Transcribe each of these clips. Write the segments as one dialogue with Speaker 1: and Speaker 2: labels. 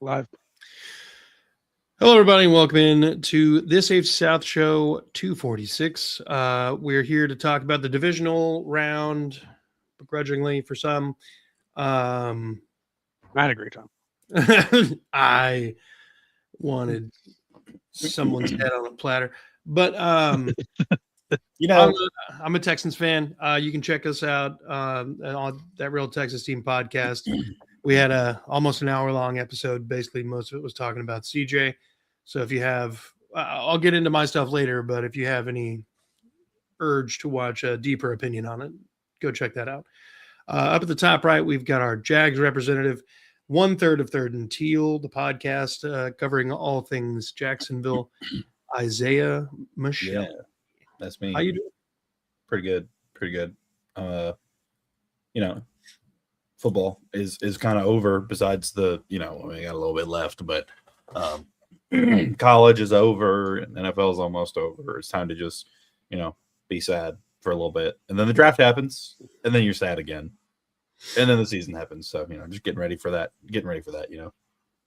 Speaker 1: Live.
Speaker 2: Hello, everybody, and welcome in to this AFC South Show 246. We're here to talk about the divisional round, begrudgingly for some.
Speaker 1: I had a great time.
Speaker 2: I wanted someone's head on a platter, but
Speaker 3: You know,
Speaker 2: I'm a Texans fan. You can check us out on that Real Texas Team podcast. We had almost an hour-long episode. Basically, most of it was talking about CJ. So if you have, I'll get into my stuff later, but if you have any urge to watch a deeper opinion on it, go check that out. Up at the top right, we've got our Jags representative, 1/3 of Third and Teal, the podcast covering all things Jacksonville, Isaiah Michelle.
Speaker 3: yeah, that's me.
Speaker 2: How you doing?
Speaker 3: Pretty good. You know, football is kind of over. Besides the, we got a little bit left, but college is over and NFL is almost over. It's time to just, be sad for a little bit, and then the draft happens, and then you're sad again, and then the season happens. So just getting ready for that.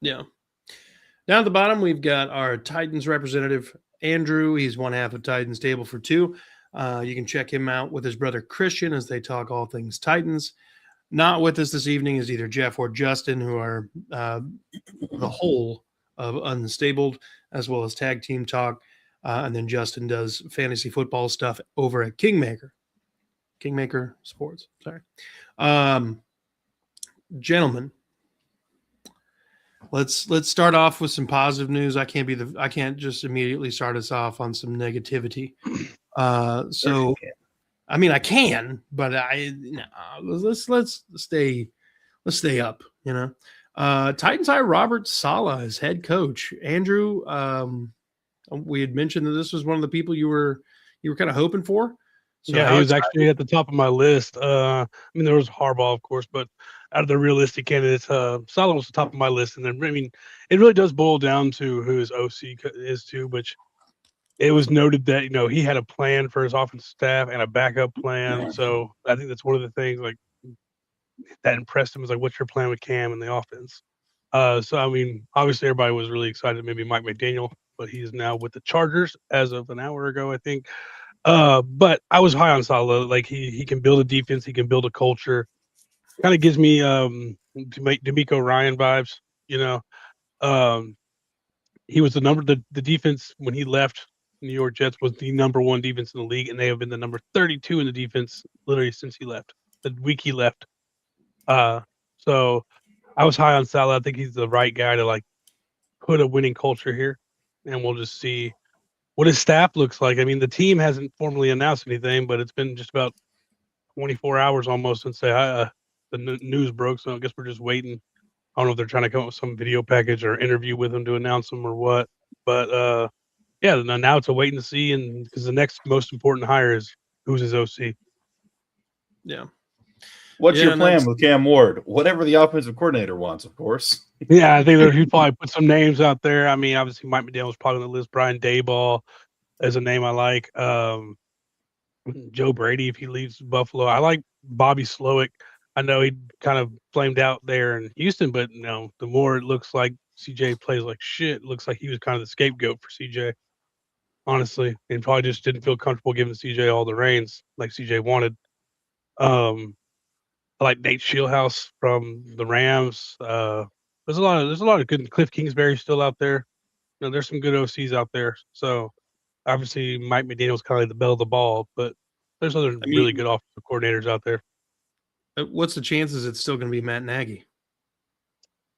Speaker 2: Yeah. Down at the bottom, we've got our Titans representative, Andrew. He's one half of Titans Table for Two. You can check him out with his brother Christian as they talk all things Titans. Not with us this evening is either Jeff or Justin, who are the whole of Unstabled, as well as Tag Team Talk. And then Justin does fantasy football stuff over at Kingmaker Sports. Sorry. Gentlemen, let's start off with some positive news. I can't just immediately start us off on some negativity. So I mean I can, but let's stay up, Titans hire Robert Saleh as head coach. Andrew, we had mentioned that this was one of the people you were kind of hoping for.
Speaker 1: So yeah, he was actually at the top of my list. I mean, there was Harbaugh, of course, but out of the realistic candidates, Saleh was the top of my list. And then, I mean, it really does boil down to who his OC is too, which it was noted that, he had a plan for his offensive staff and a backup plan. So I think that's one of the things that impressed him was what's your plan with Cam and the offense? So, I mean, obviously everybody was really excited, maybe Mike McDaniel, but he's now with the Chargers as of an hour ago, I think. But I was high on Saleh. He can build a defense, he can build a culture. Kind of gives me D'Amico Ryan vibes, He was the defense when he left New York Jets was the number one defense in the league, and they have been the number 32 in the defense literally since he left. The week he left. So I was high on Saleh. I think he's the right guy to put a winning culture here, and we'll just see what his staff looks like. I mean, the team hasn't formally announced anything, but it's been just about 24 hours almost since the news broke. So I guess we're just waiting. I don't know if they're trying to come up with some video package or interview with him to announce him or what. But yeah, now it's a wait and see, and because the next most important hire is who's his OC.
Speaker 2: Yeah.
Speaker 3: What's your plan with Cam Ward? Whatever the offensive coordinator wants, of course.
Speaker 1: Yeah, I think he probably put some names out there. I mean, obviously Mike McDaniel was probably on the list. Brian Daboll is a name I like. Joe Brady, if he leaves Buffalo. I like Bobby Slowick. I know he kind of flamed out there in Houston, but the more it looks like CJ plays like shit, it looks like he was kind of the scapegoat for CJ. Honestly, and probably just didn't feel comfortable giving CJ all the reins like CJ wanted. I like Nate Shieldhouse from the Rams. There's a lot of good. Cliff Kingsbury still out there. There's some good OCs out there. So obviously Mike McDaniel's kind of like the belle of the ball, but there's other really good offensive coordinators out there.
Speaker 2: What's the chances it's still going to be Matt Nagy?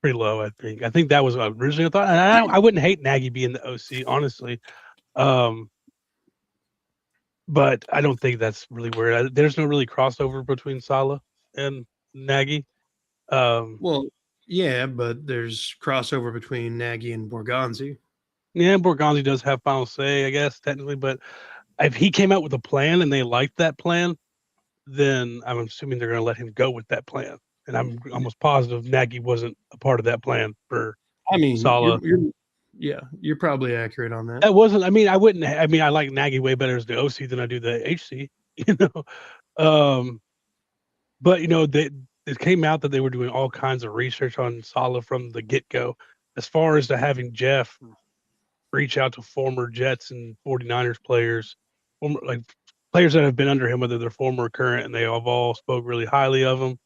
Speaker 1: Pretty low, I think. I think that was originally a thought. And I wouldn't hate Nagy being the OC, honestly. But I don't think that's really where there's no really crossover between Saleh and Nagy.
Speaker 2: Well, yeah, but there's crossover between Nagy and Borgonzi.
Speaker 1: Yeah, Borgonzi does have final say, I guess, technically. But if he came out with a plan and they liked that plan, then I'm assuming they're going to let him go with that plan. And I'm almost positive Nagy wasn't a part of that plan for Saleh.
Speaker 2: You're probably accurate on that.
Speaker 1: That wasn't. I mean, I like Nagy way better as the OC than I do the HC. But it came out that they were doing all kinds of research on Saleh from the get go, as far as to having Jeff reach out to former Jets and 49ers players, like players that have been under him, whether they're former or current, and they have all spoke really highly of him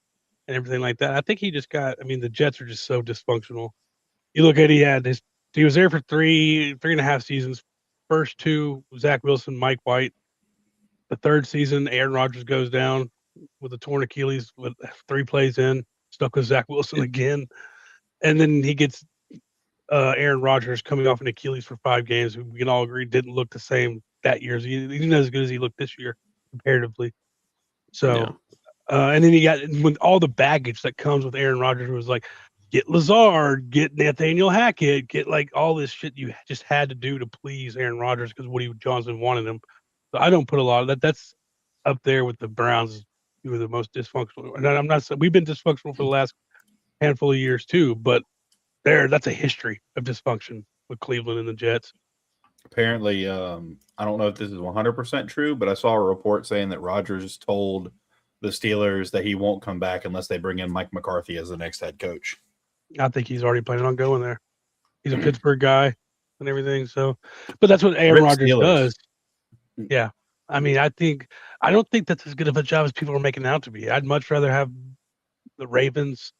Speaker 1: and everything like that. I think he just got. I mean, the Jets are just so dysfunctional. You look at he was there for 3.5 seasons. First two, Zach Wilson, Mike White. The third season, Aaron Rodgers goes down with a torn Achilles with 3 plays in, stuck with Zach Wilson again, and then he gets Aaron Rodgers coming off an Achilles for 5 games. We can all agree didn't look the same that year. He didn't as good as he looked this year comparatively. So, and then you got with all the baggage that comes with Aaron Rodgers, was like, get Lazard, get Nathaniel Hackett, get like all this shit you just had to do to please Aaron Rodgers because Woody Johnson wanted him. So I don't put a lot of that. That's up there with the Browns, who are the most dysfunctional. And I'm not saying we've been dysfunctional for the last handful of years too, but that's a history of dysfunction with Cleveland and the Jets.
Speaker 3: Apparently, I don't know if this is 100% true, but I saw a report saying that Rodgers told the Steelers that he won't come back unless they bring in Mike McCarthy as the next head coach.
Speaker 1: I think he's already planning on going there. He's a Pittsburgh guy and everything. So, but that's what Aaron Rodgers does. Yeah. I mean, I don't think that's as good of a job as people are making it out to be. I'd much rather have the Ravens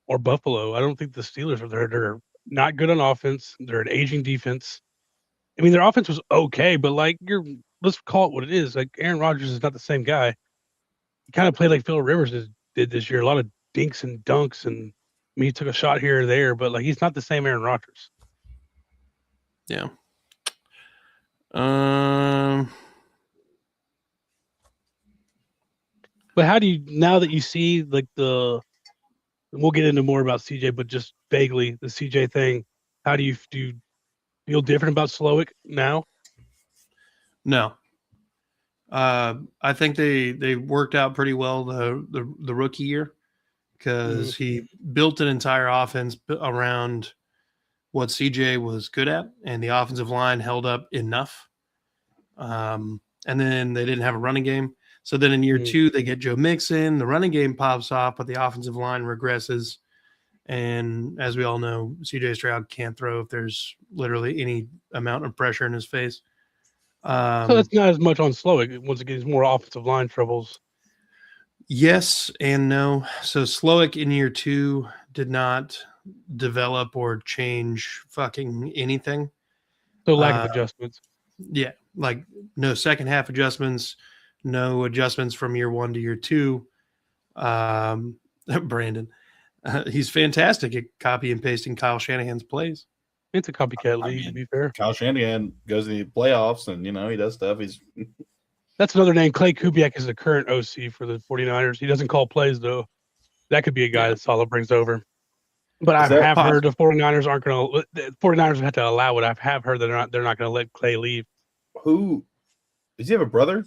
Speaker 1: or Buffalo. I don't think the Steelers are there. They're not good on offense. They're an aging defense. I mean, their offense was okay, but like let's call it what it is. Like Aaron Rodgers is not the same guy. He kind of played like Phil Rivers did this year. A lot of dinks and dunks, and I mean, he took a shot here or there, but like he's not the same Aaron Rodgers.
Speaker 2: Yeah.
Speaker 1: But how do you, now that you see like we'll get into more about CJ, but just vaguely the CJ thing, how do you feel different about Slowick now?
Speaker 2: No. I think they worked out pretty well the rookie year because he built an entire offense around what CJ was good at, and the offensive line held up enough. And then they didn't have a running game. So then in year 2, they get Joe Mixon, the running game pops off, but the offensive line regresses. And as we all know, CJ Stroud can't throw if there's literally any amount of pressure in his face.
Speaker 1: So that's not as much on Slowick. Once again, it's more offensive line troubles.
Speaker 2: Yes and no. So Slowick in year 2 did not develop or change fucking anything.
Speaker 1: So lack of adjustments.
Speaker 2: Yeah, like no second half adjustments, no adjustments from year 1 to year 2. Brandon, he's fantastic at copy and pasting Kyle Shanahan's plays.
Speaker 1: It's a copycat league, to be fair.
Speaker 3: Kyle Shanahan goes to the playoffs, and he does stuff.
Speaker 1: That's another name. Clay Kubiak is the current OC for the 49ers. He doesn't call plays, though. That could be a guy that Saleh brings over. But I have heard the 49ers aren't going to. The 49ers have to allow it. I have heard that they're not going to let Clay leave.
Speaker 3: Who does he have a brother?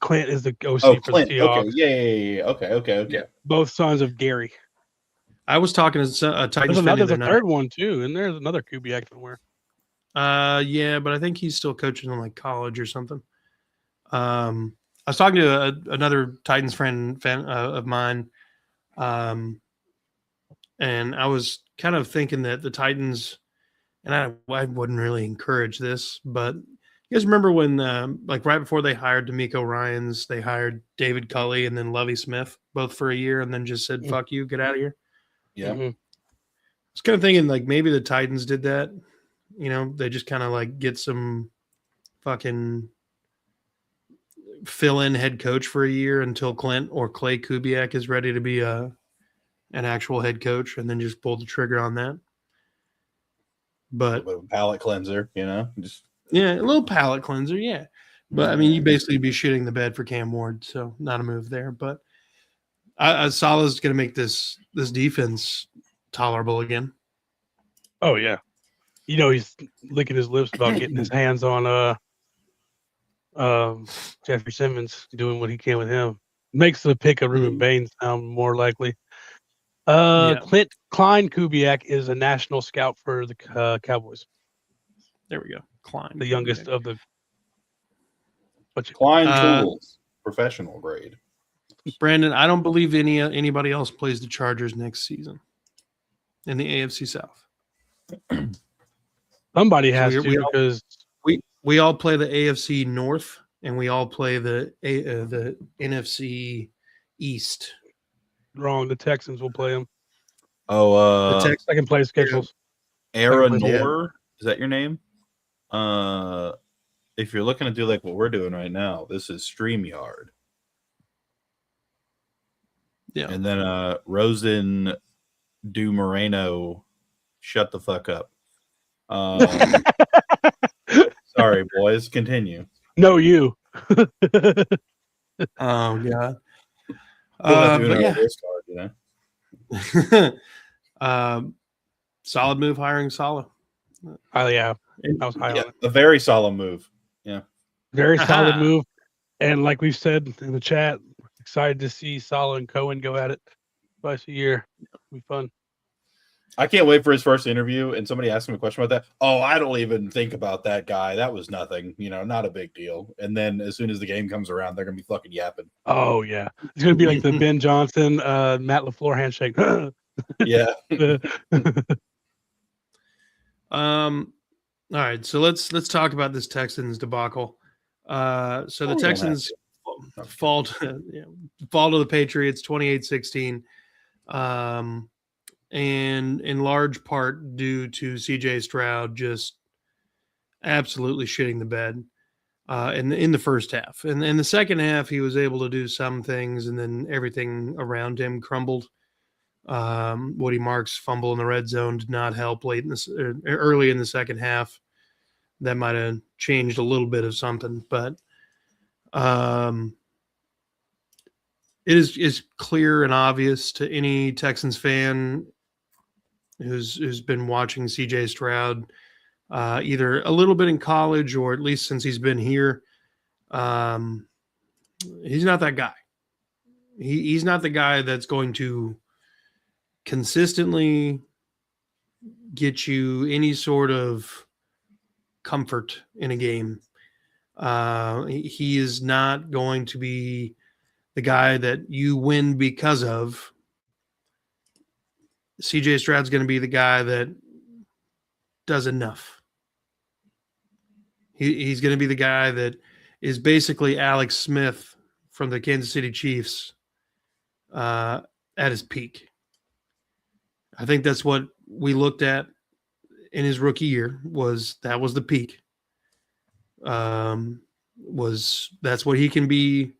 Speaker 1: Clint is the OC for the Seahawks.
Speaker 3: Okay. Yeah. Okay.
Speaker 1: Yeah. Both sons of Gary.
Speaker 2: I was talking to a Titans fan.
Speaker 1: There's a third one too, and there's another Kubiak somewhere.
Speaker 2: Yeah, but I think he's still coaching in like college or something. I was talking to another Titans fan of mine, and I was kind of thinking that the Titans, and I wouldn't really encourage this, but you guys remember when, like right before they hired D'Amico Ryans, they hired David Culley and then Lovie Smith, both for a year, and then just said, "Fuck you, get out of here."
Speaker 3: Yeah.
Speaker 2: I was kind of thinking like maybe the Titans did that. They just kind of like get some fucking fill-in head coach for a year until Clint or Clay Kubiak is ready to be an actual head coach, and then just pull the trigger on that. But
Speaker 3: a little palate cleanser, just
Speaker 2: a little palate cleanser, yeah. But I mean, you basically be shitting the bed for Cam Ward, so not a move there. But Saleh's going to make this defense tolerable again.
Speaker 1: Oh yeah, he's licking his lips about getting his hands on Jeffrey Simmons, doing what he can with him. Makes the pick of Ruben Bain sound more likely. Clint Klein Kubiak is a national scout for the Cowboys.
Speaker 2: There we go. Klein,
Speaker 1: the youngest of the
Speaker 3: Klein Tools, professional grade.
Speaker 2: Brandon, I don't believe anybody else plays the Chargers next season in the AFC South.
Speaker 1: Somebody
Speaker 2: So
Speaker 1: has
Speaker 2: we
Speaker 1: to,
Speaker 2: all-
Speaker 1: because
Speaker 2: We all play the AFC North, and we all play the NFC East.
Speaker 1: wrong. The Texans will play them.
Speaker 3: Oh,
Speaker 2: The
Speaker 1: Second place schedules.
Speaker 3: Aaron
Speaker 2: yeah.
Speaker 3: Noor, is that your name? If you're looking to do like what we're doing right now, this is StreamYard.
Speaker 2: Yeah.
Speaker 3: And then Rosen Du Moreno, shut the fuck up. Sorry, boys. Continue.
Speaker 1: No, you.
Speaker 2: Oh yeah.
Speaker 3: We're not doing
Speaker 2: But
Speaker 3: our
Speaker 2: yeah.
Speaker 3: list card,
Speaker 2: Solid move hiring Salah.
Speaker 1: Oh yeah, I was high on it.
Speaker 3: a very solemn move. Yeah.
Speaker 1: Very solid
Speaker 2: Aha.
Speaker 1: move. And like we've said in the chat, excited to see Salah and Cohen go at it twice a year. It'll be fun.
Speaker 3: I can't wait for his first interview and somebody asks him a question about that. Oh, I don't even think about that guy. That was nothing, not a big deal. And then as soon as the game comes around, they're gonna be fucking yapping.
Speaker 1: Oh yeah, it's gonna be like the Ben Johnson, Matt LaFleur handshake.
Speaker 3: Yeah.
Speaker 2: All right, so let's talk about this Texans debacle. So the Texans fall to the Patriots 28-16. And in large part due to CJ Stroud just absolutely shitting the bed in the first half. And in the second half, he was able to do some things, and then everything around him crumbled. Woody Marks' fumble in the red zone did not help early in the second half. That might have changed a little bit of something, but it is clear and obvious to any Texans fan who's been watching CJ Stroud either a little bit in college or at least since he's been here. He's not that guy. He's not the guy that's going to consistently get you any sort of comfort in a game. He is not going to be the guy that you win because of. CJ Stroud's going to be the guy that does enough. He's going to be the guy that is basically Alex Smith from the Kansas City Chiefs at his peak. I think that's what we looked at in his rookie year was the peak. That's what he can be,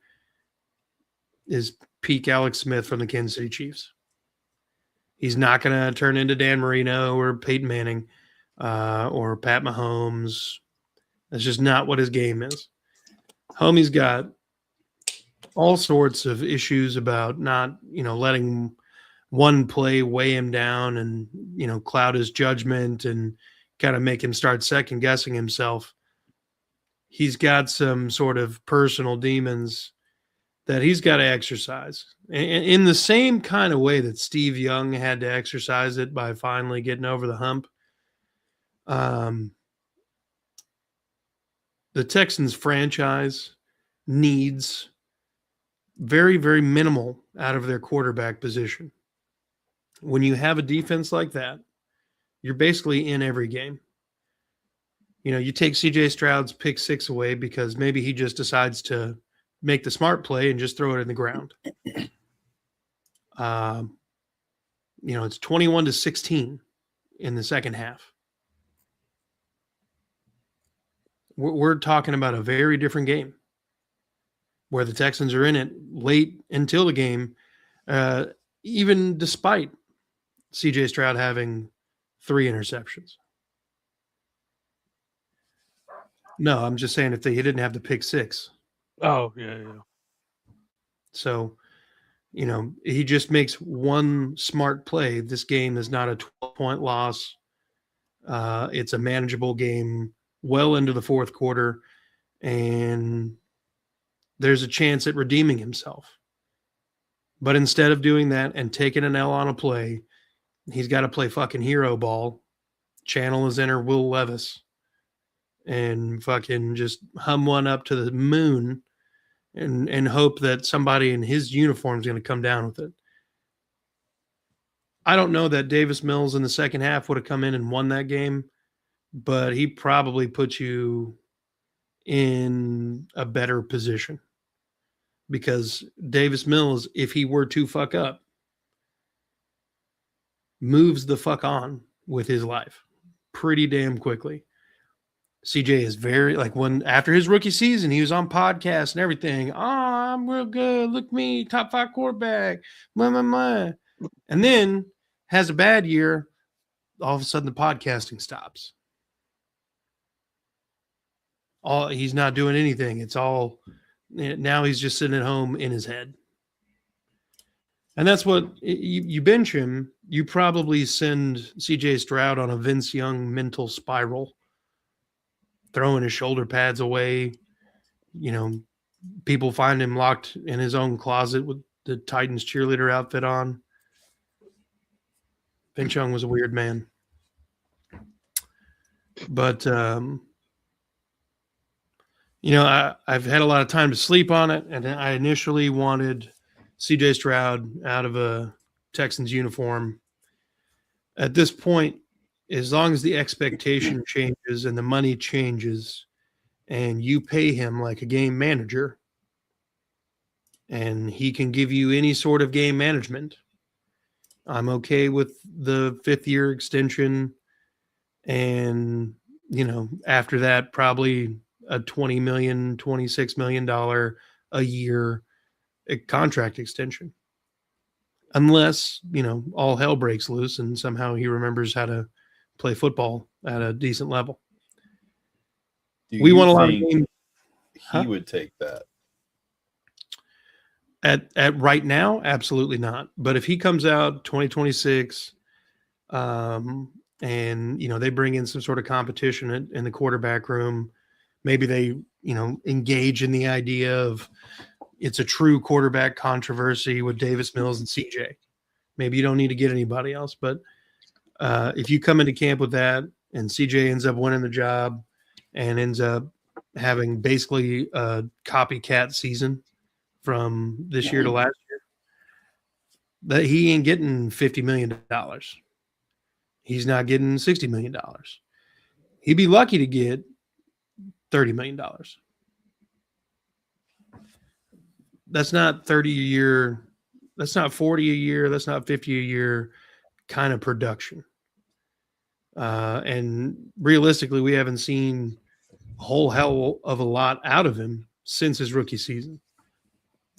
Speaker 2: is peak Alex Smith from the Kansas City Chiefs. He's not going to turn into Dan Marino or Peyton Manning or Pat Mahomes. That's just not what his game is. Homie's got all sorts of issues about not, letting one play weigh him down and, cloud his judgment and kind of make him start second guessing himself. He's got some sort of personal demons that he's got to exercise in the same kind of way that Steve Young had to exercise it by finally getting over the hump. The Texans franchise needs very, very minimal out of their quarterback position. When you have a defense like that, you're basically in every game. You take CJ Stroud's pick six away because maybe he just decides to make the smart play and just throw it in the ground. It's 21-16 in the second half. We're talking about a very different game where the Texans are in it late until the game, even despite CJ Stroud having 3 interceptions. No, I'm just saying he didn't have the pick six.
Speaker 1: Oh, yeah.
Speaker 2: So, he just makes one smart play. This game is not a 12-point loss. It's a manageable game well into the fourth quarter, and there's a chance at redeeming himself. But instead of doing that and taking an L on a play, he's got to play fucking hero ball, channel his inner Will Levis, and fucking just hum one up to the moon and hope that somebody in his uniform is going to come down with it. I don't know that Davis Mills in the second half would have come in and won that game, but he probably put you in a better position, because Davis Mills, if he were to fuck up, moves the fuck on with his life pretty damn quickly. CJ is very, like, when after his rookie season, he was on podcasts and everything. Oh, I'm real good. Look me, top 5 quarterback. Blah, blah, blah. And then has a bad year. All of a sudden, the podcasting stops. He's not doing anything. It's all, now he's just sitting at home in his head. And that's what you bench him. You probably send CJ Stroud on a Vince Young mental spiral, throwing his shoulder pads away. You know, people find him locked in his own closet with the Titans cheerleader outfit on. Vince Young was a weird man. But, you know, I've had a lot of time to sleep on it, and I initially wanted CJ Stroud out of a Texans uniform. At this point, as long as the expectation changes and the money changes and you pay him like a game manager and he can give you any sort of game management, I'm okay with the 5th-year extension. And, you know, after that, probably a $20 million, $26 million a year contract extension. Unless, you know, all hell breaks loose and somehow he remembers how to play football at a decent level.
Speaker 3: We
Speaker 2: won a lot of games.
Speaker 3: He would take that.
Speaker 2: At right now, absolutely not. But if he comes out 2026, and, you know, they bring in some sort of competition in the quarterback room, maybe they, you know, engage in the idea of it's a true quarterback controversy with Davis Mills and CJ. Maybe you don't need to get anybody else, but if you come into camp with that and CJ ends up winning the job and ends up having basically a copycat season from this year to last year, that he ain't getting $50 million. He's not getting $60 million. He'd be lucky to get $30 million. That's not 30 a year. That's not 40 a year. That's not 50 a year kind of production. And realistically, we haven't seen a whole hell of a lot out of him since his rookie season.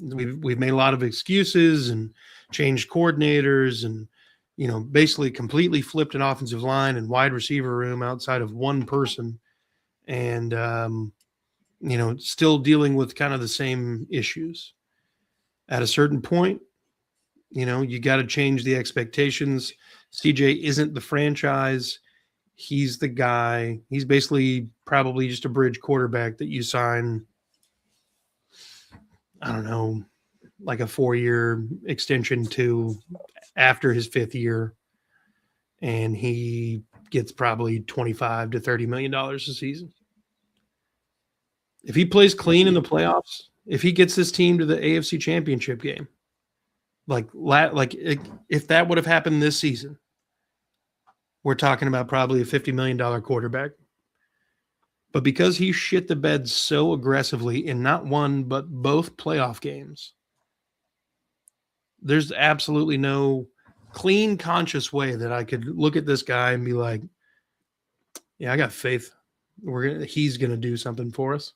Speaker 2: We've made a lot of excuses and changed coordinators and, you know, basically completely flipped an offensive line and wide receiver room outside of one person. And, you know, still dealing with kind of the same issues. At a certain point, you know, you got to change the expectations. CJ isn't the franchise. He's the guy. He's basically probably just a bridge quarterback that you sign, I don't know, like a 4-year extension to after his 5th year. And he gets probably $25 to $30 million a season. If he plays clean in the playoffs, if he gets this team to the AFC Championship game, if that would have happened this season, we're talking about probably a $50 million quarterback. But because he shit the bed so aggressively in not one but both playoff games, there's absolutely no clean, conscious way that I could look at this guy and be like, yeah, I got faith. He's going to do something for us.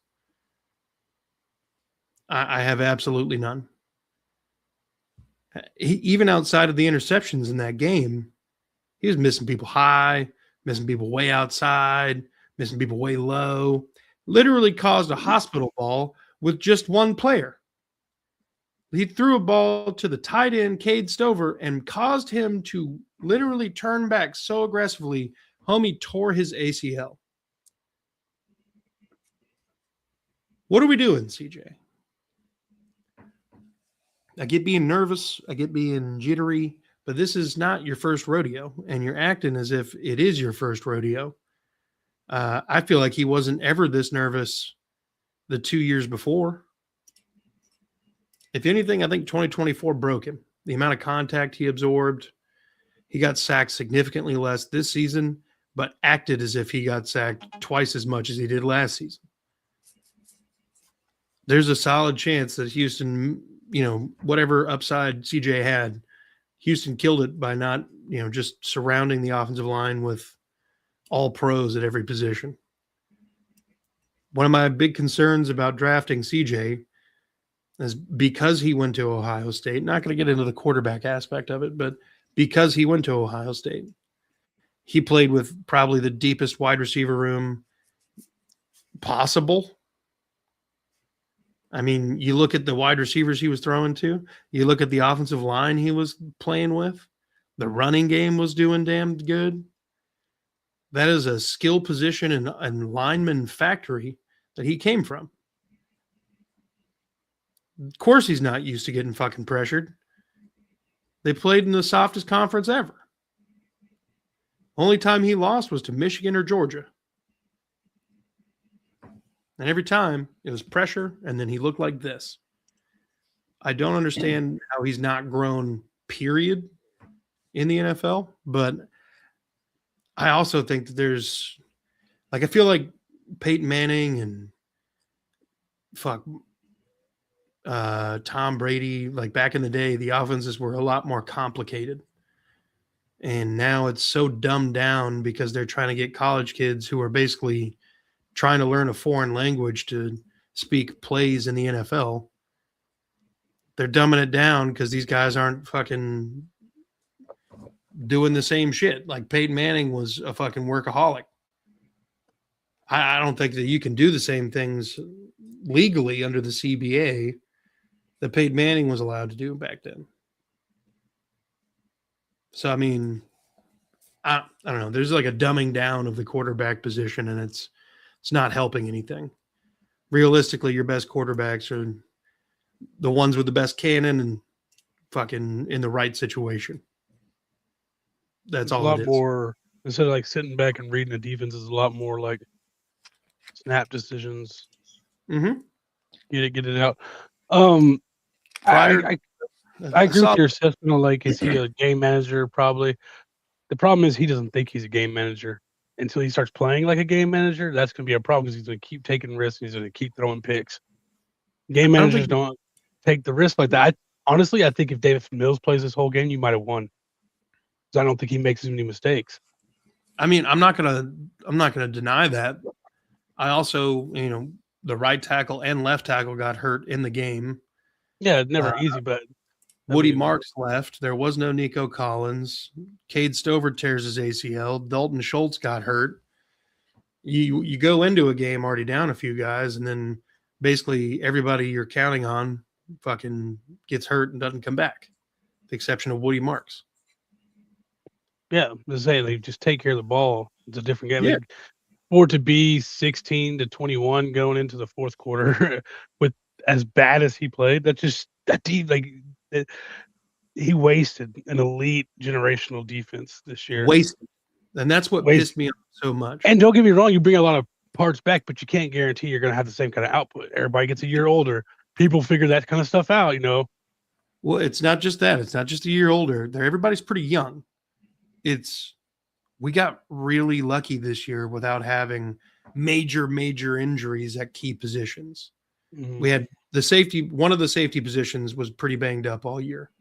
Speaker 2: I have absolutely none. Even outside of the interceptions in that game, he was missing people high, missing people way outside, missing people way low. Literally caused a hospital ball with just one player. He threw a ball to the tight end, Cade Stover, and caused him to literally turn back so aggressively, homie tore his ACL. What are we doing, CJ? I get being nervous. I get being jittery, but this is not your first rodeo, and you're acting as if it is your first rodeo. I feel like he wasn't ever this nervous the 2 years before. If anything, I think 2024 broke him. The amount of contact he absorbed, he got sacked significantly less this season, but acted as if he got sacked twice as much as he did last season. There's a solid chance that Houston, whatever upside CJ had, Houston killed it by not, just surrounding the offensive line with all pros at every position. One of my big concerns about drafting CJ is because he went to Ohio State, not going to get into the quarterback aspect of it, but because he went to Ohio State, he played with probably the deepest wide receiver room possible. I mean, you look at the wide receivers he was throwing to, you look at the offensive line he was playing with, the running game was doing damn good. That is a skill position and lineman factory that he came from. Of course, he's not used to getting fucking pressured. They played in the softest conference ever. Only time he lost was to Michigan or Georgia. And every time it was pressure, and then he looked like this. I don't understand how he's not grown, period, in the NFL. But I also think that there's, I feel like Peyton Manning and Tom Brady, back in the day, the offenses were a lot more complicated. And now it's so dumbed down because they're trying to get college kids who are basically trying to learn a foreign language to speak plays in the NFL. They're dumbing it down because these guys aren't fucking doing the same shit. Like Peyton Manning was a fucking workaholic. I don't think that you can do the same things legally under the CBA that Peyton Manning was allowed to do back then. So, I mean, I don't know. There's like a dumbing down of the quarterback position, and it's not helping anything. Realistically, your best quarterbacks are the ones with the best cannon and fucking in the right situation. That's all.
Speaker 1: A lot more, instead of sitting back and reading the defense, is a lot more like snap decisions.
Speaker 2: Mm-hmm.
Speaker 1: Get it out. I agree with your assessment. Is he a game manager? Probably. The problem is he doesn't think he's a game manager until he starts playing like a game manager. That's going to be a problem because he's going to keep taking risks. And he's going to keep throwing picks. Game managers don't take the risk like that. Honestly, I think if David Mills plays this whole game, you might have won. Because I don't think he makes as many mistakes.
Speaker 2: I mean, I'm not gonna deny that. I also, the right tackle and left tackle got hurt in the game.
Speaker 1: Yeah, never easy, but
Speaker 2: Woody Marks left. There was no Nico Collins. Cade Stover tears his ACL. Dalton Schultz got hurt. You go into a game already down a few guys, and then basically everybody you're counting on fucking gets hurt and doesn't come back, with the exception of Woody Marks.
Speaker 1: Yeah, just take care of the ball. It's a different game. Yeah. For it to be 16-21 going into the fourth quarter with as bad as he played, he wasted an elite generational defense this year.
Speaker 2: Wasted. And that's what pissed me off so much.
Speaker 1: And don't get me wrong, you bring a lot of parts back, but you can't guarantee you're going to have the same kind of output. Everybody gets a year older. People figure that kind of stuff out,
Speaker 2: Well, it's not just that. It's not just a year older. Everybody's pretty young. We got really lucky this year without having major injuries at key positions. Mm-hmm. We had one of the safety positions was pretty banged up all year.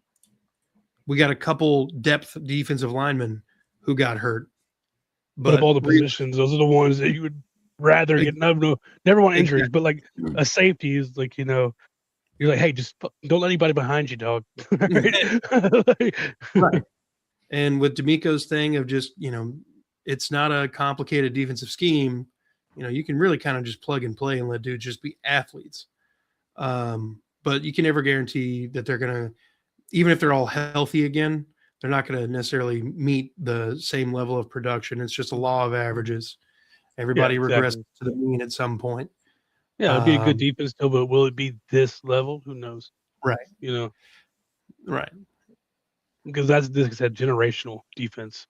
Speaker 2: We got a couple depth defensive linemen who got hurt.
Speaker 1: But of all the positions, those are the ones that you would rather get. Never want injuries, but a safety is you're like, hey, just don't let anybody behind you, dog.
Speaker 2: Right. And with D'Amico's thing of just, it's not a complicated defensive scheme. You can really kind of just plug and play and let dudes just be athletes. But you can never guarantee that they're going to, even if they're all healthy again, they're not going to necessarily meet the same level of production. It's just a law of averages. Everybody regresses to the mean at some point.
Speaker 1: Yeah, it'll be a good defense still, but will it be this level? Who knows?
Speaker 2: Right. Right.
Speaker 1: Because that's generational defense.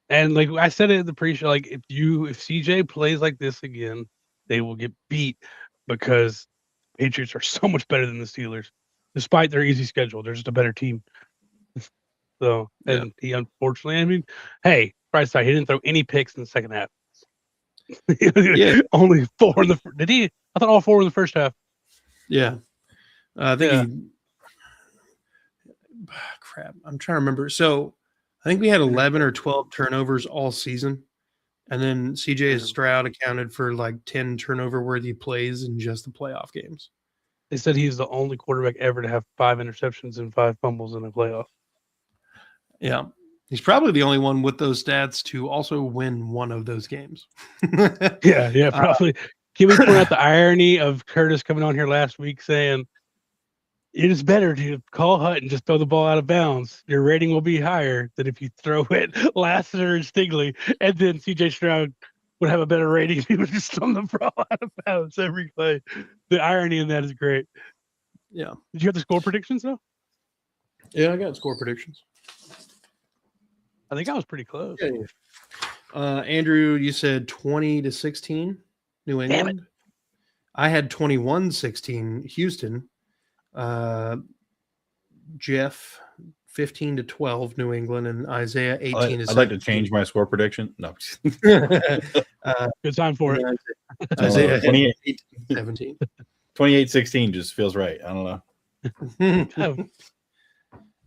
Speaker 1: And like I said it in the pre-show, if CJ plays like this again, they will get beat because Patriots are so much better than the Steelers. despite their easy schedule. They're just a better team. So, and he unfortunately, I mean, hey, bright side, he didn't throw any picks in the second half. Only 4 in the. Did he? I thought all 4 in the first half.
Speaker 2: Yeah, I think crap. I'm trying to remember. So I think we had 11 or 12 turnovers all season, and then CJ Stroud accounted for like 10 turnover worthy plays in just the playoff games.
Speaker 1: They said he's the only quarterback ever to have 5 interceptions and 5 fumbles in a playoff.
Speaker 2: Yeah. He's probably the only one with those stats to also win one of those games.
Speaker 1: Yeah, probably. Can we point out the irony of Curtis coming on here last week saying it is better to call Hutt and just throw the ball out of bounds? Your rating will be higher than if you throw it Lassiter and Stigley, and then CJ Stroud would have a better rating if he would just throw the ball out of bounds every play. The irony in that is great.
Speaker 2: Yeah.
Speaker 1: Did you have the score predictions though?
Speaker 2: Yeah, I got score predictions.
Speaker 1: I think I was pretty close.
Speaker 2: Yeah. Andrew, you said 20-16, New England. I had 21-16, Houston. Jeff, 15-12, New England, and Isaiah 18-17.
Speaker 3: I'd like to change my score prediction. No.
Speaker 1: Good time for it.
Speaker 2: Isaiah 28-17.
Speaker 3: 28-16 just feels right. I don't know.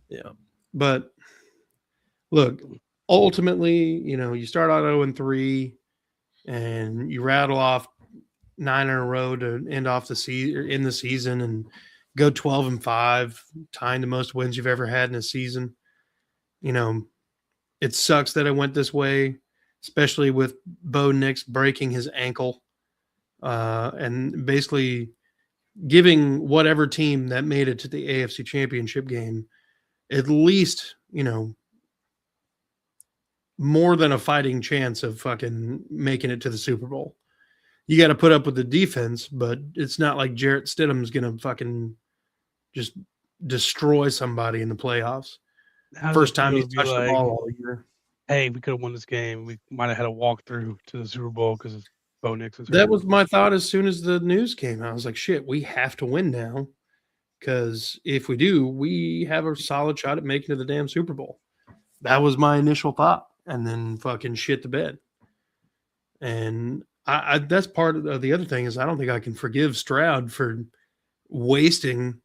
Speaker 2: Yeah. But look, ultimately, you start out 0-3 and you rattle off 9 in a row to end off the season and go 12-5, tying the most wins you've ever had in a season. It sucks that it went this way, especially with Bo Nix breaking his ankle and basically giving whatever team that made it to the AFC Championship game at least, more than a fighting chance of fucking making it to the Super Bowl. You got to put up with the defense, but it's not like Jarrett Stidham's going to fucking just destroy somebody in the playoffs. First time he's touched the ball all year.
Speaker 1: Hey, we could have won this game. We might have had a walkthrough to the Super Bowl because of Bo Nix.
Speaker 2: That was my thought as soon as the news came out. I was like, shit, we have to win now. Because if we do, we have a solid shot at making it to the damn Super Bowl. That was my initial thought. And then fucking shit the bed. And I that's part of the other thing is I don't think I can forgive Stroud for wasting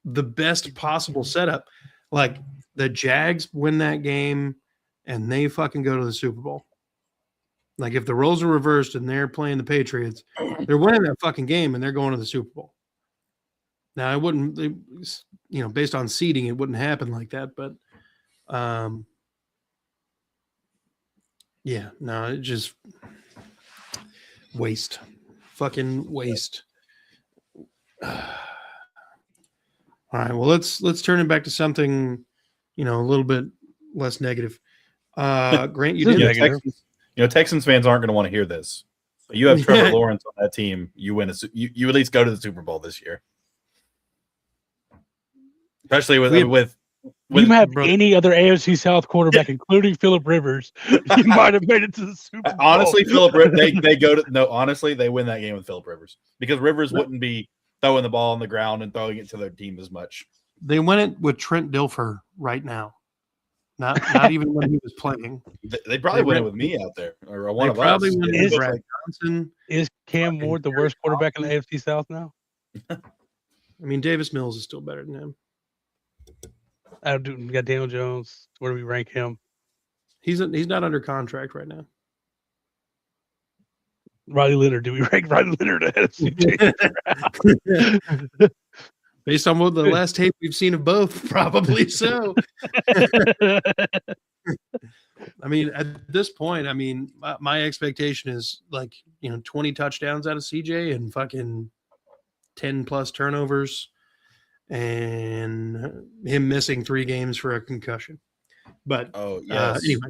Speaker 2: the best possible setup. Like the Jags win that game and they fucking go to the Super Bowl. Like if the roles are reversed and they're playing the Patriots, they're winning that fucking game and they're going to the Super Bowl. Now, I wouldn't, based on seeding, it wouldn't happen like that. But, it just waste. Fucking waste. All right, well, let's turn it back to something, a little bit less negative. Grant, you did.
Speaker 3: Texans fans aren't going to want to hear this. But you have Trevor Lawrence on that team. You win. You at least go to the Super Bowl this year. Especially with
Speaker 1: you have any other AFC South quarterback, including Phillip Rivers, you might have made it to the Super Bowl.
Speaker 3: Honestly, they win that game with Phillip Rivers because Rivers wouldn't be throwing the ball on the ground and throwing it to their team as much.
Speaker 2: They win it with Trent Dilfer right now. Not even when he was playing.
Speaker 3: They probably win it with me out there or one of us.
Speaker 1: Is Cam Ward the worst quarterback in the AFC South now?
Speaker 2: I mean, Davis Mills is still better than him.
Speaker 1: We got Daniel Jones. Where do we rank him?
Speaker 2: He's not under contract right now.
Speaker 1: Riley Leonard. Do we rank Riley Leonard ahead of CJ?
Speaker 2: Based on what the last tape we've seen of both, probably so. I mean, at this point, my expectation is 20 touchdowns out of CJ and fucking 10 plus turnovers and him missing 3 games for a concussion. But anyway.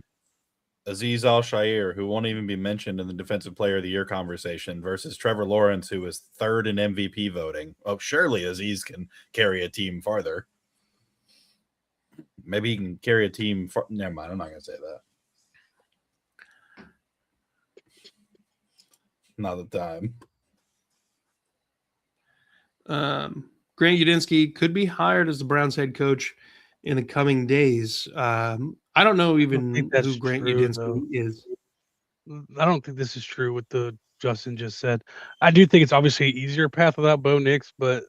Speaker 3: Azeez Al-Shaair, who won't even be mentioned in the Defensive Player of the Year conversation, versus Trevor Lawrence, who is 3rd in MVP voting. Oh, surely Azeez can carry a team farther. Maybe he can carry a team. Never mind, I'm not going to say that. Not the time.
Speaker 2: Grant Udinski could be hired as the Browns head coach in the coming days. I don't know even who Grant Udinski is.
Speaker 1: I don't think this is true with the Justin just said. I do think it's obviously an easier path without Bo Nix, but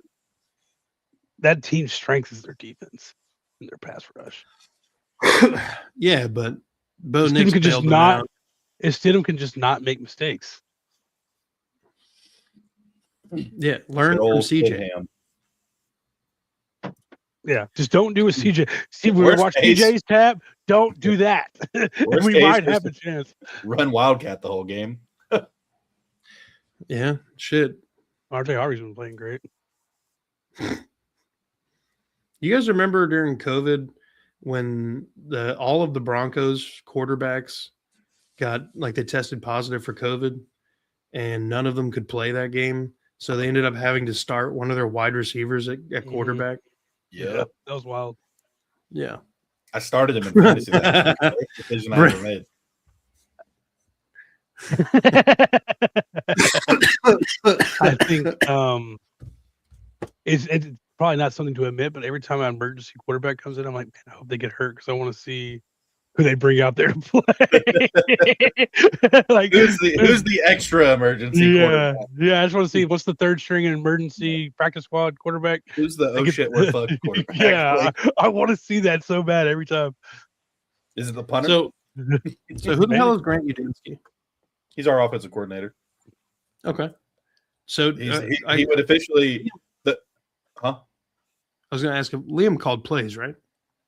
Speaker 1: that team's strength is their defense and their pass rush.
Speaker 2: Yeah, but Bo Nix
Speaker 1: could just
Speaker 2: bailed them
Speaker 1: not.
Speaker 2: out.
Speaker 1: Stidham can just not make mistakes.
Speaker 2: Yeah, learn from CJ.
Speaker 1: Yeah, just don't do a CJ. See, we watch CJ's tab. Don't do that. We might have a chance.
Speaker 3: Run Wildcat the whole game.
Speaker 2: Yeah, shit.
Speaker 1: RJ Harvey's been playing great.
Speaker 2: You guys remember during COVID when all of the Broncos quarterbacks got they tested positive for COVID and none of them could play that game? So they ended up having to start one of their wide receivers at quarterback.
Speaker 3: Yeah,
Speaker 1: that was wild.
Speaker 2: Yeah,
Speaker 3: I started him in fantasy. That's the first decision I ever made.
Speaker 1: I think it's probably not something to admit, but every time an emergency quarterback comes in, I'm like, man, I hope they get hurt because I want to see who they bring out there to play.
Speaker 3: Who's the extra emergency quarterback?
Speaker 1: Yeah, I just want to see what's the third string emergency practice squad quarterback.
Speaker 3: Who's the shit we're fucked quarterback?
Speaker 1: Yeah, I want to see that so bad every time.
Speaker 3: Is it the punter?
Speaker 2: So who the hell is Grant Udinski?
Speaker 3: He's our offensive coordinator.
Speaker 2: Okay. So
Speaker 3: he would officially I
Speaker 2: was going to ask him. Liam called plays, right?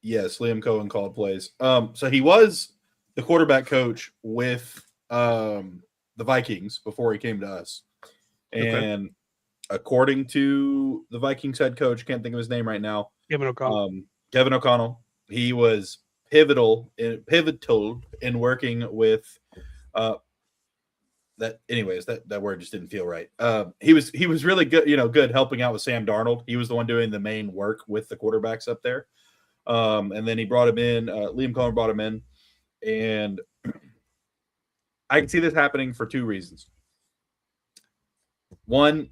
Speaker 3: Yes, Liam Cohen called plays. So he was the quarterback coach with the Vikings before he came to us. And according to the Vikings head coach, can't think of his name right now.
Speaker 1: Kevin
Speaker 3: O'Connell. He was pivotal in working with that. Anyways, that word just didn't feel right. He was really good, good helping out with Sam Darnold. He was the one doing the main work with the quarterbacks up there. And then he brought him in. Liam Cohen brought him in, and I can see this happening for two reasons. One,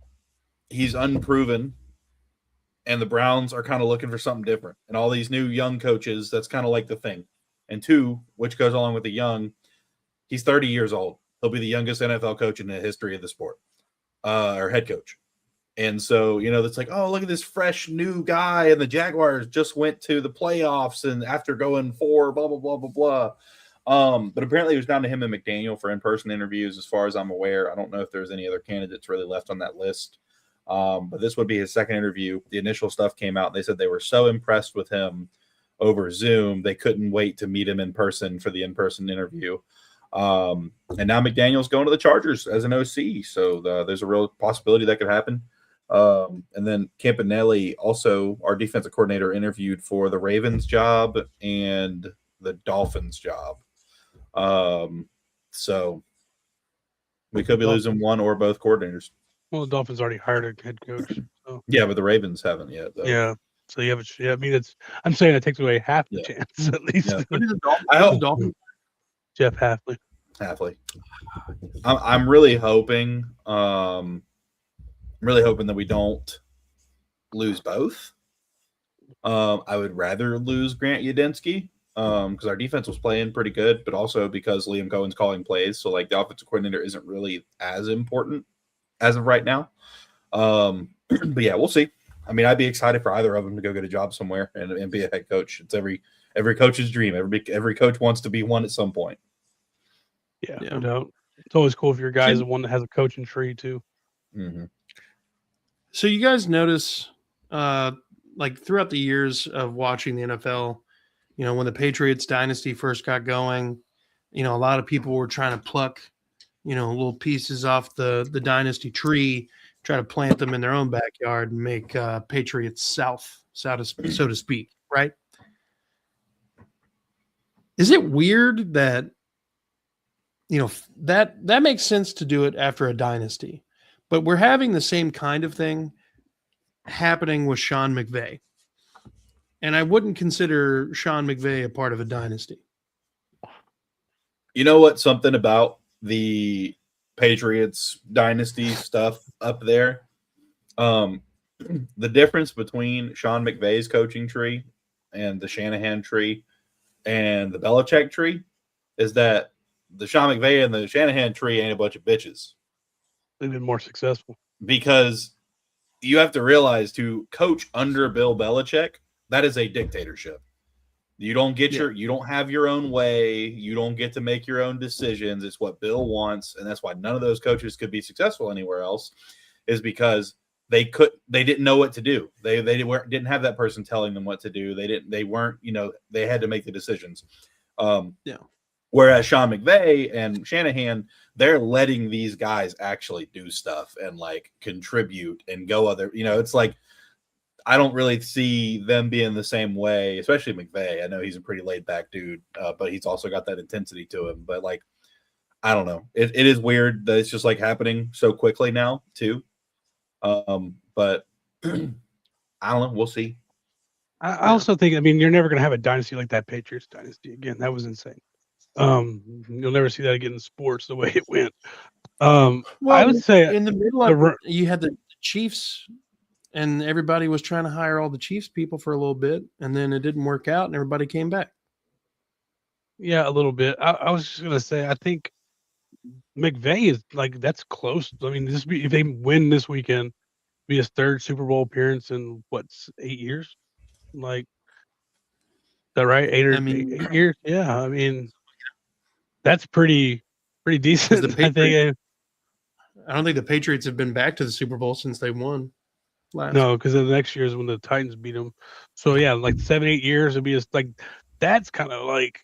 Speaker 3: he's unproven, and the Browns are kind of looking for something different. And all these new young coaches, that's kind of like the thing. And two, which goes along with the young, he's 30 years old. He'll be the youngest NFL coach in the history of the sport, or head coach. And so, it's like, oh, look at this fresh new guy. And the Jaguars just went to the playoffs and after going 4, blah, blah, blah, blah, blah. But apparently it was down to him and McDaniel for in-person interviews, as far as I'm aware. I don't know if there's any other candidates really left on that list. But this would be his second interview. The initial stuff came out. And they said they were so impressed with him over Zoom, they couldn't wait to meet him in person for the in-person interview. And now McDaniel's going to the Chargers as an OC. So there's a real possibility that could happen. And then Campanelli, also our defensive coordinator, interviewed for the Ravens job and the Dolphins job. So we could be losing one or both coordinators.
Speaker 1: Well, the Dolphins already hired a head coach. So.
Speaker 3: Yeah, but the Ravens haven't yet, though.
Speaker 1: Yeah. So you have I mean, I'm saying it takes away half the chance at least.
Speaker 2: Yeah.
Speaker 3: I hope
Speaker 1: Jeff Hafley.
Speaker 3: I'm really hoping. I'm really hoping that we don't lose both. I would rather lose Grant Udinski because our defense was playing pretty good, but also because Liam Cohen's calling plays. So, the offensive coordinator isn't really as important as of right now. But, yeah, we'll see. I mean, I'd be excited for either of them to go get a job somewhere and be a head coach. It's every coach's dream. Every coach wants to be one at some point.
Speaker 1: Yeah, no doubt. It's always cool if your guy's the one that has a coaching tree, too.
Speaker 3: Mm-hmm.
Speaker 2: So you guys notice, throughout the years of watching the NFL, when the Patriots dynasty first got going, a lot of people were trying to pluck, little pieces off the dynasty tree, try to plant them in their own backyard and make Patriots South, so to speak, right? Is it weird that, that makes sense to do it after a dynasty? But we're having the same kind of thing happening with Sean McVay. And I wouldn't consider Sean McVay a part of a dynasty.
Speaker 3: You know what? Something about the Patriots dynasty stuff up there. the difference between Sean McVay's coaching tree and the Shanahan tree and the Belichick tree is that the Sean McVay and the Shanahan tree ain't a bunch of bitches.
Speaker 1: They've been more successful.
Speaker 3: Because you have to realize to coach under Bill Belichick, that is a dictatorship. You don't get you don't have your own way. You don't get to make your own decisions. It's what Bill wants. And that's why none of those coaches could be successful anywhere else, is because they didn't know what to do. They didn't have that person telling them what to do. They weren't, they had to make the decisions. Whereas Sean McVay and Shanahan, they're letting these guys actually do stuff and like contribute and go other, it's like, I don't really see them being the same way, especially McVay. I know he's a pretty laid back dude, but he's also got that intensity to him. But like, I don't know. It is weird that it's just like happening so quickly now too. But I don't know. We'll see.
Speaker 1: I also think, you're never going to have a dynasty like that Patriots dynasty again. That was insane. You'll never see that again in sports the way it went. I would say
Speaker 2: in the middle of it, you had the Chiefs, and everybody was trying to hire all the Chiefs people for a little bit, and then it didn't work out, and everybody came back.
Speaker 1: Yeah, a little bit. I was just gonna say, I think McVay is like, that's close. If they win this weekend, be his third Super Bowl appearance in 8 years? Like, is that right? 8 years? Yeah, that's pretty decent. I
Speaker 2: don't think the Patriots have been back to the Super Bowl since they won.
Speaker 1: No, because the next year is when the Titans beat them. So yeah, like 7-8 years it'd be like, that's kind of like,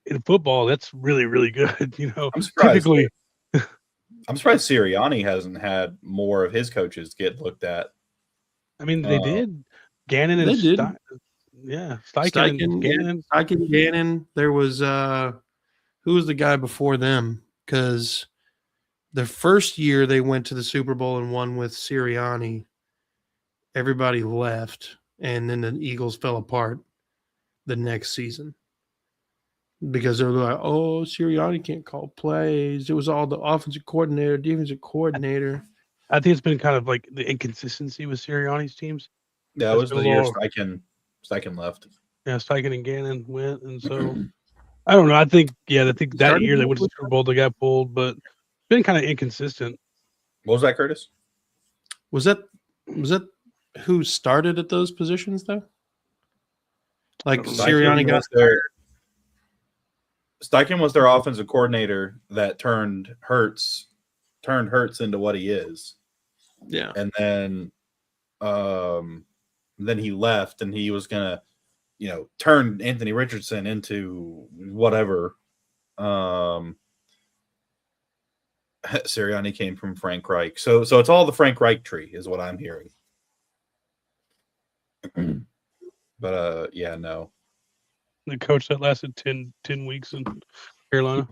Speaker 1: in football, that's really, really good.
Speaker 3: I'm surprised. Typically, I'm surprised Sirianni hasn't had more of his coaches get looked at.
Speaker 1: They did. Gannon and Steichen. Yeah, Steichen and Gannon.
Speaker 2: Steichen, Gannon. There was who was the guy before them? Because the first year they went to the Super Bowl and won with Sirianni, everybody left, and then the Eagles fell apart the next season because they were like, "Oh, Sirianni can't call plays." It was all the offensive coordinator, defensive coordinator.
Speaker 1: I think it's been kind of like the inconsistency with Sirianni's teams.
Speaker 3: Yeah, it was the year Steichen left.
Speaker 1: Yeah, Steichen and Gannon went, and so I don't know. I think that year they went to the Super Bowl, they got pulled, but it's been kind of inconsistent.
Speaker 3: What was that, Curtis?
Speaker 2: Was that who started at those positions though? Like Sirianni got there.
Speaker 3: Steichen was their offensive coordinator that turned Hurts into what he is.
Speaker 2: Yeah.
Speaker 3: And then he left, and he was gonna, turn Anthony Richardson into whatever. Sirianni came from Frank Reich. So it's all the Frank Reich tree is what I'm hearing. But yeah, no.
Speaker 1: The coach that lasted 10 weeks in Carolina.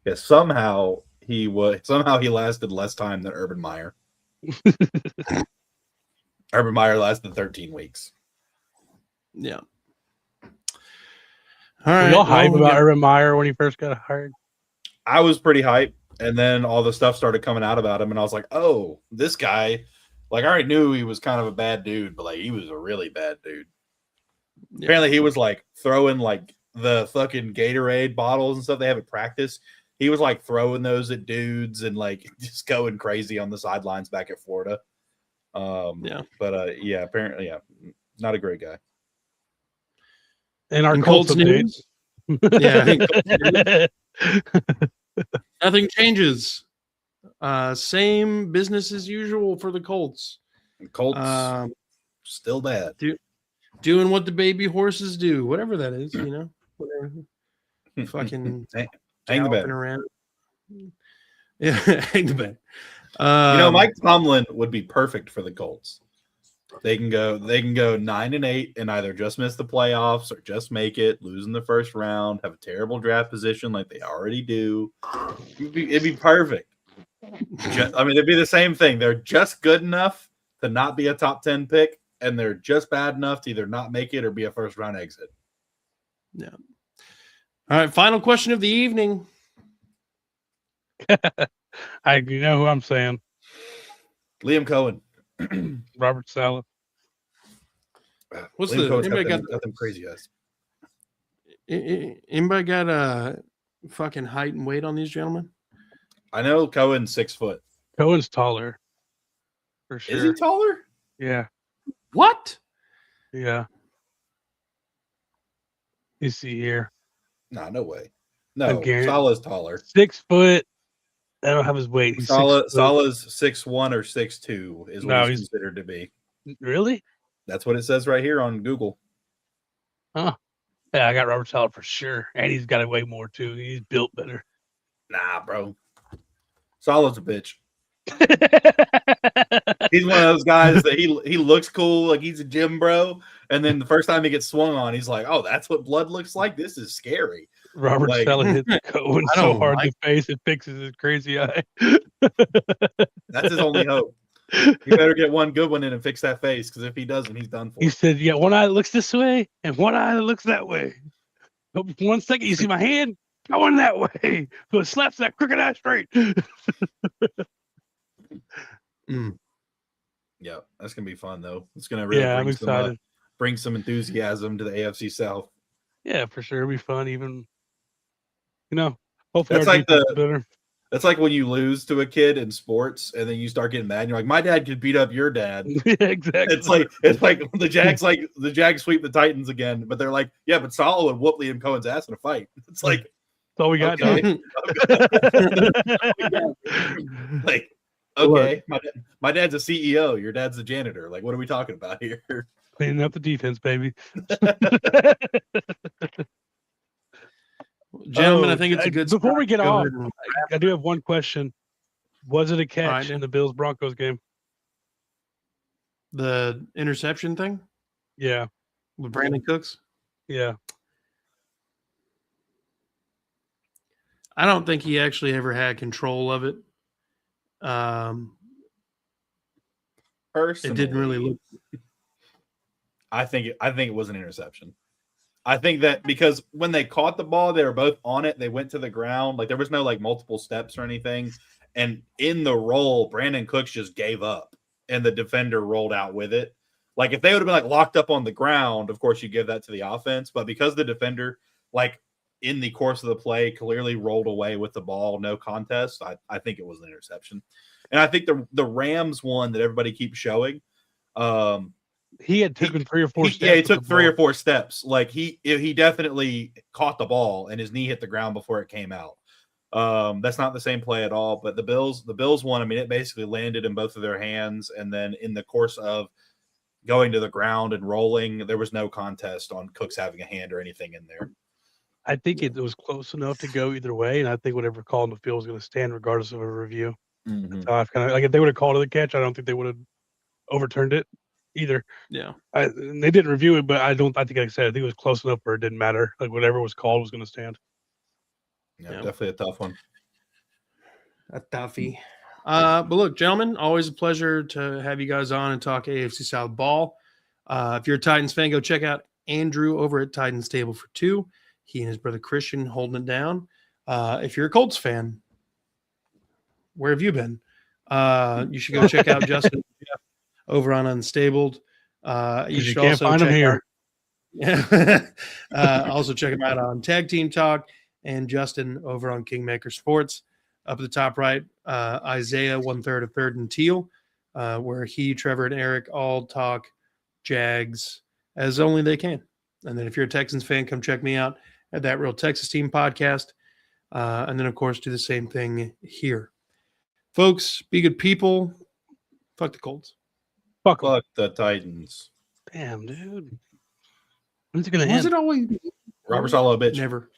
Speaker 3: Yeah, somehow he lasted less time than Urban Meyer. Urban Meyer lasted 13 weeks.
Speaker 2: Yeah.
Speaker 1: All right. Were y'all hype about Urban Meyer when he first got hired?
Speaker 3: I was pretty hyped, and then all the stuff started coming out about him, and I was like, "Oh, this guy!" Like, I already knew he was kind of a bad dude, but like, he was a really bad dude. Yeah. Apparently, he was like throwing like the fucking Gatorade bottles and stuff they have at practice. He was like throwing those at dudes and like just going crazy on the sidelines back at Florida. But yeah, apparently, yeah, not a great guy.
Speaker 1: And our Colts
Speaker 2: news. Yeah. Nothing changes. Same business as usual for the Colts.
Speaker 3: Colts still bad.
Speaker 2: Doing what the baby horses do, whatever that is, whatever. Fucking
Speaker 3: hang the bed
Speaker 2: around. Yeah, hang the bed.
Speaker 3: Mike Tomlin would be perfect for the Colts. They can go 9-8 and either just miss the playoffs or just make it, lose in the first round, have a terrible draft position like they already do. It'd be perfect. It'd be the same thing. They're just good enough to not be a top 10 pick, and they're just bad enough to either not make it or be a first round exit.
Speaker 2: Yeah. All right. Final question of the evening.
Speaker 1: You know who I'm saying.
Speaker 3: Liam Cohen.
Speaker 1: Robert Saleh.
Speaker 2: What's
Speaker 3: Liam Cohen's
Speaker 2: anybody got
Speaker 3: them crazy guys.
Speaker 2: Anybody got a fucking height and weight on these gentlemen?
Speaker 3: I know Cohen's 6 foot.
Speaker 1: Cohen's taller. For sure.
Speaker 3: Is he taller?
Speaker 1: Yeah.
Speaker 2: What?
Speaker 1: Yeah. You see here.
Speaker 3: Nah, no way. No,
Speaker 1: Again.
Speaker 3: Salah's taller.
Speaker 1: 6 foot. I don't have his weight. He's
Speaker 3: Salah's 6'1" or 6'2" is what he's considered to be.
Speaker 1: Really?
Speaker 3: That's what it says right here on Google.
Speaker 1: Huh. Yeah, I got Robert Saleh for sure. And he's got it way more too. He's built better.
Speaker 3: Nah, bro. Salah's a bitch. He's one of those guys that he looks cool, like he's a gym bro, and then the first time he gets swung on, he's like, "Oh, that's what blood looks like. This is scary."
Speaker 1: Robert Saleh hit Cohen so hard in the face it fixes his crazy eye.
Speaker 3: That's his only hope. You better get one good one in and fix that face, because if he doesn't, he's done for.
Speaker 1: He said, "Yeah, one eye looks this way and one eye looks that way. But 1 second, you see my hand going that way, so it slaps that crooked eye straight."
Speaker 3: Yeah, that's gonna be fun though. It's gonna really
Speaker 1: I'm excited.
Speaker 3: Bring some enthusiasm to the AFC South.
Speaker 1: Yeah, for sure, it'll be fun. Even hopefully
Speaker 3: that's
Speaker 1: our
Speaker 3: like
Speaker 1: defense is better.
Speaker 3: That's like when you lose to a kid in sports and then you start getting mad and you're like, my dad could beat up your dad.
Speaker 1: Yeah, exactly.
Speaker 3: It's like the Jags sweep the Titans again, but they're like, yeah, but Salah would whoop Liam Cohen's ass in a fight. It's like,
Speaker 1: that's all we got.
Speaker 3: Okay. Like, okay, my dad's a CEO, your dad's a janitor. Like, what are we talking about here?
Speaker 1: Cleaning up the defense, baby.
Speaker 2: Gentlemen, I think it's a good
Speaker 1: before we get off,
Speaker 2: and...
Speaker 1: I do have one question. Was it a catch in the Bills Broncos game?
Speaker 2: The interception thing?
Speaker 1: Yeah.
Speaker 2: With Brandon Cooks?
Speaker 1: Yeah.
Speaker 2: I don't think he actually ever had control of it.
Speaker 3: Personally,
Speaker 2: it didn't really look.
Speaker 3: I think it was an interception. I think that because when they caught the ball, they were both on it. They went to the ground. Like, there was no like multiple steps or anything. And in the roll, Brandon Cooks just gave up and the defender rolled out with it. Like, if they would have been like locked up on the ground, of course you give that to the offense. But because the defender, like in the course of the play, clearly rolled away with the ball, no contest, I think it was an interception. And I think the Rams one that everybody keeps showing,
Speaker 1: he had taken 3 or 4 steps.
Speaker 3: Yeah, he took 3 or 4 steps. Like, he definitely caught the ball and his knee hit the ground before it came out. That's not the same play at all. But the Bills one, I mean, it basically landed in both of their hands, and then in the course of going to the ground and rolling, there was no contest on Cooks having a hand or anything in there.
Speaker 1: I think it was close enough to go either way, and I think whatever call in the field was going to stand regardless of a review.
Speaker 3: Mm-hmm.
Speaker 1: That's how I've kind of like, if they would have called it a catch, I don't think they would have overturned it either.
Speaker 2: Yeah,
Speaker 1: and they didn't review it, but I think, like I said, I think it was close enough where it didn't matter. Like, whatever was called was going to stand.
Speaker 3: Yeah, definitely a tough one.
Speaker 2: A toughie. But look, gentlemen, always a pleasure to have you guys on and talk AFC South ball. If you're a Titans fan, go check out Andrew over at Titans Table for Two. He and his brother Christian holding it down. If you're a Colts fan, where have you been? You should go check out Justin over on Unstabled. You should
Speaker 1: can't find him here.
Speaker 2: Also check him out on Tag Team Talk, and Justin over on Kingmaker Sports. Up at the top right, Isaiah 1/3 of Third and Teal, where he, Trevor, and Eric all talk Jags as only they can. And then if you're a Texans fan, come check me out at That Real Texas Team podcast. And then, of course, do the same thing here. Folks, be good people. Fuck the Colts.
Speaker 3: Fuck the Titans.
Speaker 1: Damn, dude. When's it going to end?
Speaker 2: Was it always
Speaker 3: Robert Saleh, bitch.
Speaker 2: Never.